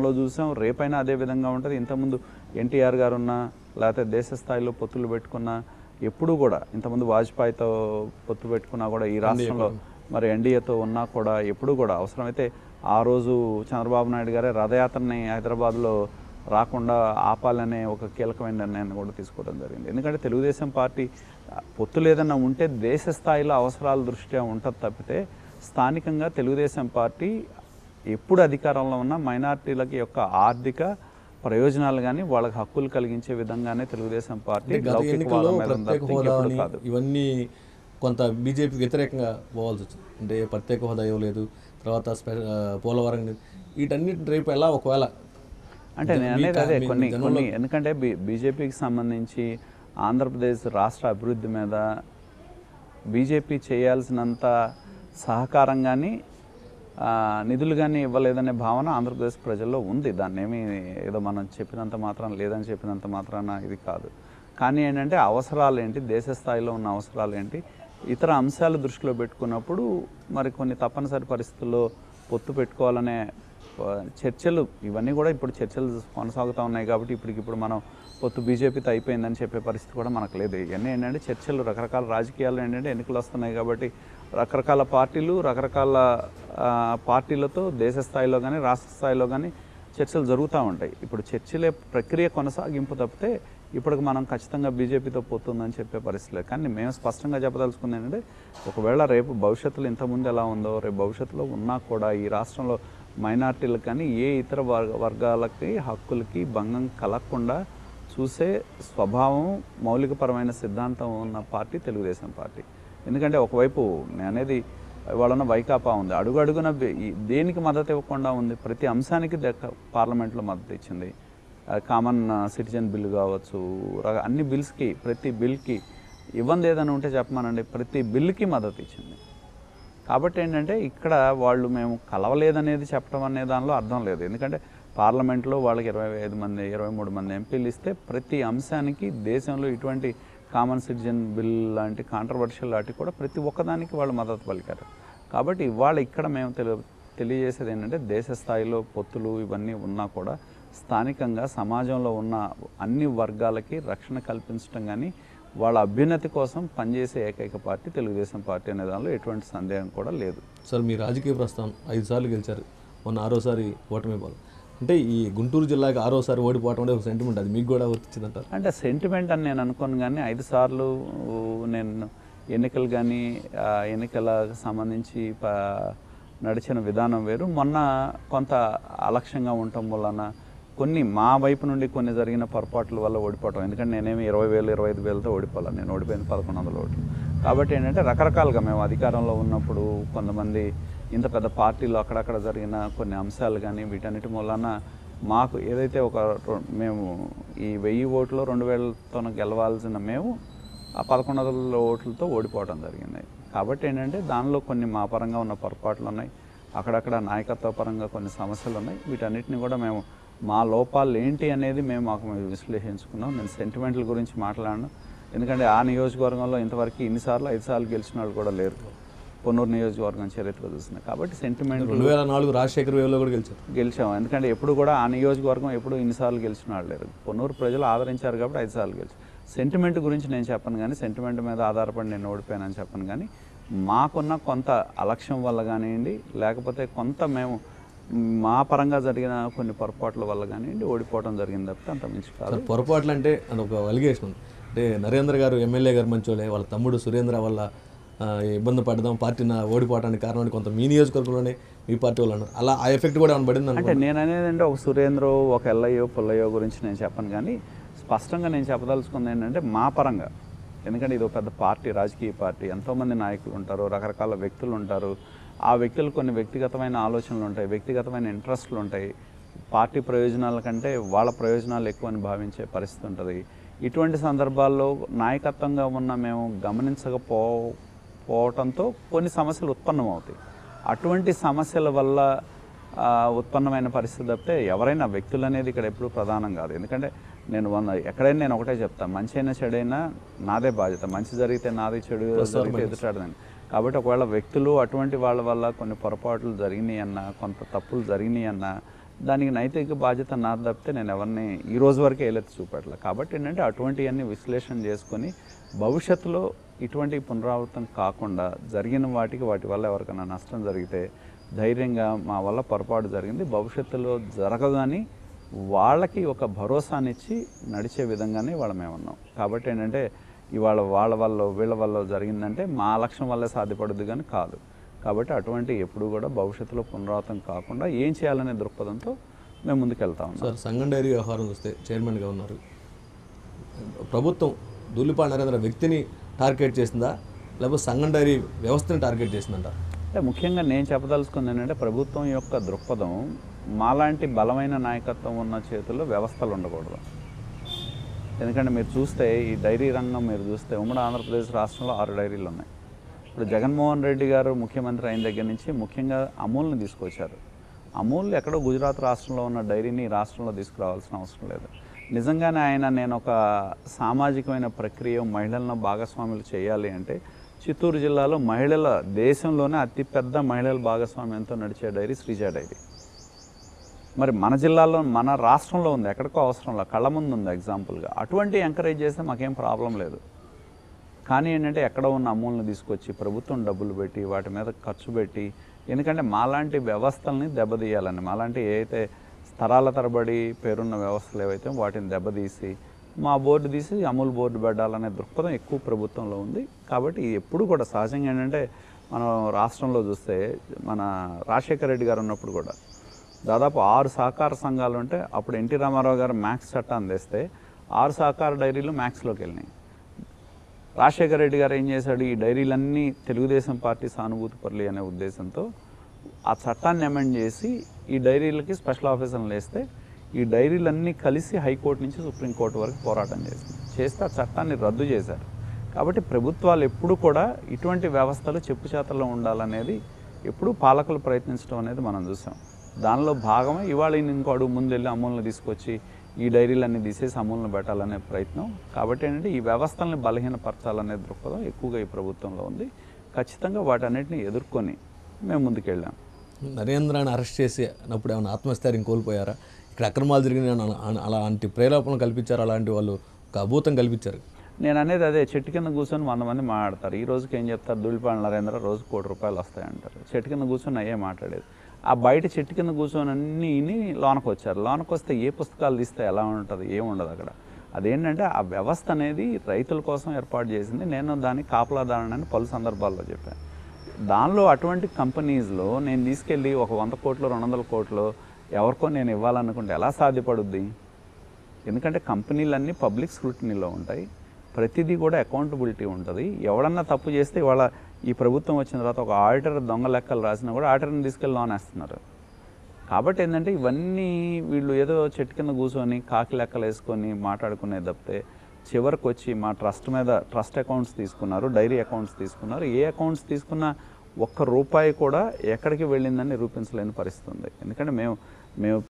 గతంలో చూసాం, రేపైనా అదే విధంగా ఉంటుంది. ఇంతకుముందు ఎన్టీఆర్ గారు ఉన్న, లేకపోతే దేశ స్థాయిలో పొత్తులు పెట్టుకున్న, ఎప్పుడూ కూడా ఇంతకుముందు వాజ్పేయితో పొత్తు పెట్టుకున్నా కూడా ఈ రాష్ట్రంలో మరి ఎన్డీఏతో ఉన్నా కూడా ఎప్పుడూ కూడా అవసరమైతే ఆ రోజు చంద్రబాబు నాయుడు గారే రథయాత్రని హైదరాబాద్లో రాకుండా ఆపాలనే ఒక కీలకమైన నిర్ణయాన్ని కూడా తీసుకోవడం జరిగింది. ఎందుకంటే తెలుగుదేశం పార్టీ పొత్తులు ఏదన్నా ఉంటే దేశ స్థాయిలో అవసరాల దృష్ట్యా ఉంటుంది తప్పితే, స్థానికంగా తెలుగుదేశం పార్టీ ఎప్పుడు అధికారంలో ఉన్న మైనార్టీలకి యొక్క ఆర్థిక ప్రయోజనాలు కానీ వాళ్ళకి హక్కులు కలిగించే విధంగానే తెలుగుదేశం పార్టీ ఇవన్నీ కొంత బీజేపీ వ్యతిరేకంగా పోవాల్సి వచ్చింది. అంటే ప్రత్యేక హోదా ఇవ్వలేదు, తర్వాత పోలవరం, వీటన్నిటి రేపు ఎలా ఒకవేళ అంటే నేను అనేది అదే కొన్ని ఎందుకంటే బీజేపీకి సంబంధించి ఆంధ్రప్రదేశ్ రాష్ట్ర అభివృద్ధి మీద బీజేపీ చేయాల్సినంత సహకారం కానీ నిధులు కానీ ఇవ్వలేదనే భావన ఆంధ్రప్రదేశ్ ప్రజల్లో ఉంది. దాన్ని ఏమి ఏదో మనం చెప్పినంత మాత్రం లేదని చెప్పినంత మాత్రాన ఇది కాదు. కానీ ఏంటంటే అవసరాలు ఏంటి, దేశ స్థాయిలో ఉన్న అవసరాలు ఏంటి, ఇతర అంశాలు దృష్టిలో పెట్టుకున్నప్పుడు మరి కొన్ని తప్పనిసరి పరిస్థితుల్లో పొత్తు పెట్టుకోవాలనే చర్చలు, ఇవన్నీ కూడా ఇప్పుడు చర్చలు కొనసాగుతూ ఉన్నాయి. కాబట్టి ఇప్పటికిప్పుడు మనం పొత్తు బీజేపీతో అయిపోయిందని చెప్పే పరిస్థితి కూడా మనకు లేదు. ఇవన్నీ ఏంటంటే చర్చలు, రకరకాల రాజకీయాలు ఏంటంటే ఎన్నికలు వస్తున్నాయి కాబట్టి రకరకాల పార్టీలు, రకరకాల పార్టీలతో దేశ స్థాయిలో కానీ రాష్ట్ర స్థాయిలో కానీ చర్చలు జరుగుతూ ఉంటాయి. ఇప్పుడు చర్చలే ప్రక్రియ కొనసాగింపు తప్పితే ఇప్పటికి మనం ఖచ్చితంగా బీజేపీతో పోతుందని చెప్పే పరిస్థితి లేదు. కానీ మేము స్పష్టంగా చెప్పదలుచుకుంది ఏంటంటే ఒకవేళ రేపు భవిష్యత్తులో ఇంతకుముందు ఎలా ఉందో రేపు భవిష్యత్తులో ఉన్నా కూడా ఈ రాష్ట్రంలో మైనార్టీలకు కానీ ఏ ఇతర వర్గాలకి హక్కులకి భంగం కలగకుండా చూసే స్వభావం, మౌలికపరమైన సిద్ధాంతం ఉన్న పార్టీ తెలుగుదేశం పార్టీ. ఎందుకంటే ఒకవైపు అనేది వాళ్ళన్న వైకాపా ఉంది, అడుగున దేనికి మద్దతు ఇవ్వకుండా ఉంది, ప్రతి అంశానికి పార్లమెంట్లో మద్దతు ఇచ్చింది. కామన్ సిటిజన్ బిల్లు కావచ్చు, అన్ని బిల్స్కి, ప్రతి బిల్కి ఇవ్వంది ఏదైనా ఉంటే చెప్పమానండి, ప్రతి బిల్లుకి మద్దతు ఇచ్చింది. కాబట్టి ఏంటంటే ఇక్కడ వాళ్ళు మేము కలవలేదనేది చెప్పడం అనే దానిలో అర్థం లేదు. ఎందుకంటే పార్లమెంట్లో వాళ్ళకి 25 మంది 23 మంది ఎంపీలు ఇస్తే ప్రతి అంశానికి దేశంలో ఇటువంటి కామన్ సిటిజన్ బిల్ లాంటి కాంట్రవర్షియల్ వాటికి కూడా ప్రతి ఒక్కదానికి వాళ్ళు మద్దతు పలికారు. కాబట్టి ఇవాళ ఇక్కడ మేము తెలియజేసేది ఏంటంటే దేశ స్థాయిలో పొత్తులు ఇవన్నీ ఉన్నా కూడా స్థానికంగా సమాజంలో ఉన్న అన్ని వర్గాలకి రక్షణ కల్పించడం కానీ వాళ్ళ అభ్యున్నతి కోసం పనిచేసే ఏకైక పార్టీ తెలుగుదేశం పార్టీ అనే దానిలో ఎటువంటి సందేహం కూడా లేదు. సార్, మీ రాజకీయ ప్రస్థానం 5 సార్లు గెలిచారు, మొన్న 6వసారి ఓటమి పాలు. అంటే ఈ గుంటూరు జిల్లాకి 6వసారి ఓడిపోవటం అనేది ఒక సెంటిమెంట్, అది మీకు కూడా వర్తించిందంటారు? అంటే సెంటిమెంట్ అని నేను అనుకోను, కానీ 5 సార్లు నేను ఎన్నికలు కానీ ఎన్నికలకు సంబంధించి నడిచిన విధానం వేరు. మొన్న కొంత అలక్ష్యంగా ఉండటం వలన కొన్ని మా వైపు నుండి కొన్ని జరిగిన పొరపాట్ల వల్ల ఓడిపోవటం. ఎందుకంటే నేనేమి 20,000 25,000తో ఓడిపోవాలి, నేను ఓడిపోయింది 1100 ఓట్లు. కాబట్టి ఏంటంటే రకరకాలుగా మేము అధికారంలో ఉన్నప్పుడు కొంతమంది ఇంత పెద్ద పార్టీలు అక్కడక్కడ జరిగిన కొన్ని అంశాలు కానీ వీటన్నిటి వలన మాకు ఏదైతే మేము ఈ 1000 ఓట్లు 2000తో గెలవాల్సిన మేము ఆ 1100 ఓట్లతో ఓడిపోవడం జరిగింది. కాబట్టి ఏంటంటే దానిలో కొన్ని మా పరంగా ఉన్న పొరపాట్లు ఉన్నాయి, అక్కడక్కడ నాయకత్వ పరంగా కొన్ని సమస్యలు ఉన్నాయి. వీటన్నిటిని కూడా మేము మా లోపాలు ఏంటి అనేది మేము విశ్లేషించుకున్నాం. నేను సెంటిమెంట్ల గురించి మాట్లాడను, ఎందుకంటే ఆ నియోజకవర్గంలో ఇంతవరకు 5 సార్లు గెలిచిన వాళ్ళు కూడా లేరు పొన్నూరు నియోజకవర్గం చరిత్ర చూస్తున్నాయి. కాబట్టి సెంటిమెంట్ 2004 రాజశేఖర్ వేవ్లో కూడా గెలిచాము. ఎందుకంటే ఎప్పుడు కూడా ఆ నియోజకవర్గం ఎప్పుడు 5 సార్లు గెలిచిన వాళ్ళు లేరు. పొన్నూరు ప్రజలు ఆదరించారు కాబట్టి 5 సార్లు గెలిచారు. సెంటిమెంట్ గురించి నేను చెప్పను కానీ, సెంటిమెంట్ మీద ఆధారపడి నేను ఓడిపోయానని చెప్పను కానీ, మాకున్న కొంత అలక్ష్యం వల్ల కానివ్వండి, లేకపోతే కొంత మేము మా పరంగా జరిగిన కొన్ని పొరపాట్ల వల్ల కానివ్వండి ఓడిపోవడం జరిగింది తప్పితే అంత మించి కాదు. పొరపాట్లు అంటే అది ఒక అలిగేషన్ ఉంది. అంటే నరేంద్ర గారు ఎమ్మెల్యే గారు మంచోలే, వాళ్ళ తమ్ముడు సురేంద్ర వల్ల ఇబ్బంది పడదాం, పార్టీ ఓడిపోవడానికి కారణం కొంత మీ నియోజకవర్గంలోనే మీ పార్టీ వాళ్ళు అలా ఆ ఎఫెక్ట్ కూడా ఏమైనా పడింది అంటే నేను అనేది అంటే ఒక సురేంద్ర ఒక ఎల్లయ్యో పుల్లయ్యో గురించి నేను చెప్పను కానీ, స్పష్టంగా నేను చెప్పదలుచుకుంది ఏంటంటే మా పరంగా, ఎందుకంటే ఇది ఒక పెద్ద పార్టీ, రాజకీయ పార్టీ, ఎంతోమంది నాయకులు ఉంటారు, రకరకాల వ్యక్తులు ఉంటారు. ఆ వ్యక్తులు కొన్ని వ్యక్తిగతమైన ఆలోచనలు ఉంటాయి, వ్యక్తిగతమైన ఇంట్రెస్ట్లు ఉంటాయి. పార్టీ ప్రయోజనాల కంటే వాళ్ళ ప్రయోజనాలు ఎక్కువ అని భావించే పరిస్థితి ఉంటుంది. ఇటువంటి సందర్భాల్లో నాయకత్వంగా ఉన్న మేము గమనించకపోవటంతో కొన్ని సమస్యలు ఉత్పన్నమవుతాయి. అటువంటి సమస్యల వల్ల ఉత్పన్నమైన పరిస్థితి తప్పితే ఎవరైనా వ్యక్తులు అనేది ఇక్కడ ఎప్పుడూ ప్రధానం కాదు. ఎందుకంటే ఎక్కడైనా నేను ఒకటే చెప్తాను, మంచి అయినా చెడైనా నాదే బాధ్యత, మంచి జరిగితే నాది, చెడు జరిగితే ఎదుటాడదని. కాబట్టి ఒకవేళ వ్యక్తులు అటువంటి వాళ్ళ వల్ల కొన్ని పొరపాట్లు జరిగినాయి అన్నా, కొంత తప్పులు జరిగినాయి అన్నా దానికి నైతిక బాధ్యత నాది తప్పితే నేను ఎవరిని ఈ రోజు వరకే ఏలెత్తి చూపెట్టలే. కాబట్టి ఏంటంటే అటువంటివన్నీ విశ్లేషణ చేసుకొని భవిష్యత్తులో ఇటువంటి పునరావృతం కాకుండా జరిగిన వాటి వల్ల ఎవరికైనా నష్టం జరిగితే ధైర్యంగా మా వల్ల పొరపాటు జరిగింది, భవిష్యత్తులో జరగదని వాళ్ళకి ఒక భరోసానిచ్చి నడిచే విధంగానే వాళ్ళ మేము ఉన్నాం. కాబట్టి ఏంటంటే ఇవాళ వాళ్ళ వల్ల వీళ్ళ వల్ల జరిగిందంటే మా లక్ష్యం వల్లే సాధ్యపడుద్ది కానీ కాదు. కాబట్టి అటువంటి ఎప్పుడు కూడా భవిష్యత్తులో పునరావృతం కాకుండా ఏం చేయాలనే దృక్పథంతో మేము ముందుకెళ్తా ఉన్నాం. సార్, సంగం డైరీ వ్యవహారం చూస్తే చైర్మన్గా ఉన్నారు. ప్రభుత్వం ధూళిపాళ్ల నరేంద్ర వ్యక్తిని టార్గెట్ చేసిందా లేకపోతే సంగం డైరీ వ్యవస్థని టార్గెట్ చేసిందంట? అంటే ముఖ్యంగా నేను చెప్పదలుచుకుంది ఏంటంటే ప్రభుత్వం యొక్క దృక్పథం మాలాంటి బలమైన నాయకత్వం ఉన్న చేతుల్లో వ్యవస్థలు ఉండకూడదు. ఎందుకంటే మీరు చూస్తే ఈ డైరీ రంగం మీరు చూస్తే ఉమ్మడి ఆంధ్రప్రదేశ్ రాష్ట్రంలో 6 డైరీలు ఉన్నాయి. ఇప్పుడు జగన్మోహన్ రెడ్డి గారు ముఖ్యమంత్రి అయిన దగ్గర నుంచి ముఖ్యంగా అమూల్ని తీసుకొచ్చారు. అమూల్ ఎక్కడో గుజరాత్ రాష్ట్రంలో ఉన్న డైరీని రాష్ట్రంలో తీసుకురావాల్సిన అవసరం లేదు. నిజంగానే నేను ఒక సామాజికమైన ప్రక్రియ మహిళలను భాగస్వాములు చేయాలి అంటే చిత్తూరు జిల్లాలో దేశంలోనే అతిపెద్ద మహిళల భాగస్వామ్యంతో నడిచే డైరీ శ్రీజ డైరీ. మరి మన జిల్లాలో మన రాష్ట్రంలో ఉంది, ఎక్కడికో అవసరంలో కళ్ళ ముందు ఉంది ఎగ్జాంపుల్గా. అటువంటి ఎంకరేజ్ చేస్తే మాకేం ప్రాబ్లం లేదు. కానీ ఏంటంటే ఎక్కడ ఉన్న అమూల్ని తీసుకొచ్చి ప్రభుత్వం డబ్బులు పెట్టి వాటి మీద ఖర్చు పెట్టి, ఎందుకంటే మాలాంటి వ్యవస్థల్ని దెబ్బతీయాలని, మాలాంటి ఏదైతే తరాల తరబడి పేరున్న వ్యవస్థలు ఏవైతే వాటిని దెబ్బతీసి మా బోర్డు తీసి అమూల్ బోర్డు పెట్టాలనే దృక్పథం ఎక్కువ ప్రభుత్వంలో ఉంది. కాబట్టి ఎప్పుడు కూడా సహజంగా ఏంటంటే మనం రాష్ట్రంలో చూస్తే మన రాజశేఖర రెడ్డి గారు ఉన్నప్పుడు కూడా దాదాపు 6 సహకార సంఘాలు ఉంటే అప్పుడు ఎన్టీ రామారావు గారు మ్యాక్స్ చట్టాన్ని తెస్తే 6 సహకార డైరీలు మ్యాక్స్లోకి వెళ్ళినాయి. రాజశేఖర రెడ్డి గారు ఏం చేశాడు, ఈ డైరీలన్నీ తెలుగుదేశం పార్టీ సానుభూతి పరులు అనే ఉద్దేశంతో ఆ చట్టాన్ని అమెండ్ చేసి ఈ డైరీలకి స్పెషల్ ఆఫీసర్లు వేస్తే ఈ డైరీలన్నీ కలిసి హైకోర్టు నుంచి సుప్రీంకోర్టు వరకు పోరాటం చేస్తే ఆ చట్టాన్ని రద్దు చేశారు. కాబట్టి ప్రభుత్వాలు ఎప్పుడు కూడా ఇటువంటి వ్యవస్థలు చెప్పుచేతల్లో ఉండాలనేది ఎప్పుడు పాలకులు ప్రయత్నించడం అనేది మనం చూసాం. దానిలో భాగమే ఇవాళ ఇంకో అడుగు ముందెళ్ళి అమూల్ని తీసుకొచ్చి ఈ డైరీలన్నీ తీసేసి అమూల్ని పెట్టాలనే ప్రయత్నం. కాబట్టి ఏంటంటే ఈ వ్యవస్థల్ని బలహీనపరచాలనే దృక్పథం ఎక్కువగా ఈ ప్రభుత్వంలో ఉంది. ఖచ్చితంగా వాటన్నిటిని ఎదుర్కొని మేము ముందుకెళ్ళాం. నరేంద్రాన్ని అరెస్ట్ చేసినప్పుడు ఏమైనా ఆత్మస్థైర్యం కోల్పోయారా? ఇక్కడ అక్రమాలు జరిగిన అలాంటి ప్రేరేపణ కల్పించారు, అలాంటి వాళ్ళు ఒక అభూతం కల్పించారు. నేను అనేది అదే, చెట్టు కింద కూర్చొని 100 మంది మాట్లాడతారు. ఈ రోజుకి ఏం చెప్తారు, ధూళిపాళ్ల నరేంద్ర రోజు ₹1 కోటి వస్తాయంటారు. చెట్టు కింద కూర్చొని అయ్యే మాట్లాడేది. ఆ బయట చెట్టు కింద కూర్చొని అన్నీ లోనకు వచ్చారు. లోనకు వస్తే ఏ పుస్తకాలు తీస్తే ఎలా ఉంటుంది, ఏముండదు అక్కడ. అదేంటంటే ఆ వ్యవస్థ అనేది రైతుల కోసం ఏర్పాటు చేసింది. నేను దాన్ని కాపలాదారునని పలు సందర్భాల్లో చెప్పాను. దానిలో అటువంటి కంపెనీస్లో నేను తీసుకెళ్ళి ఒక 100 కోట్లు 200 కోట్లు ఎవరికో నేను ఇవ్వాలనుకుంటే ఎలా సాధ్యపడుద్ది? ఎందుకంటే కంపెనీలన్నీ పబ్లిక్ స్క్రూటినీలో ఉంటాయి, ప్రతిదీ కూడా అకౌంటబిలిటీ ఉంటుంది. ఎవడన్నా తప్పు చేస్తే ఇవాళ ఈ ప్రభుత్వం వచ్చిన తర్వాత ఒక ఆడిటర్ దొంగ లెక్కలు రాసినా కూడా ఆడిటర్ని తీసుకెళ్ళి లోన్ వేస్తున్నారు. కాబట్టి ఏంటంటే ఇవన్నీ వీళ్ళు ఏదో చెట్టు కింద కూర్చొని కాకి లెక్కలు వేసుకొని మాట్లాడుకునే తప్పితే చివరికి వచ్చి మా ట్రస్ట్ మీద ట్రస్ట్ అకౌంట్స్ తీసుకున్నారు, డైరీ అకౌంట్స్ తీసుకున్నారు. ఏ అకౌంట్స్ తీసుకున్నా ₹1 కూడా ఎక్కడికి వెళ్ళిందని నిరూపించలేని పరిస్థితి ఉంది. ఎందుకంటే మేము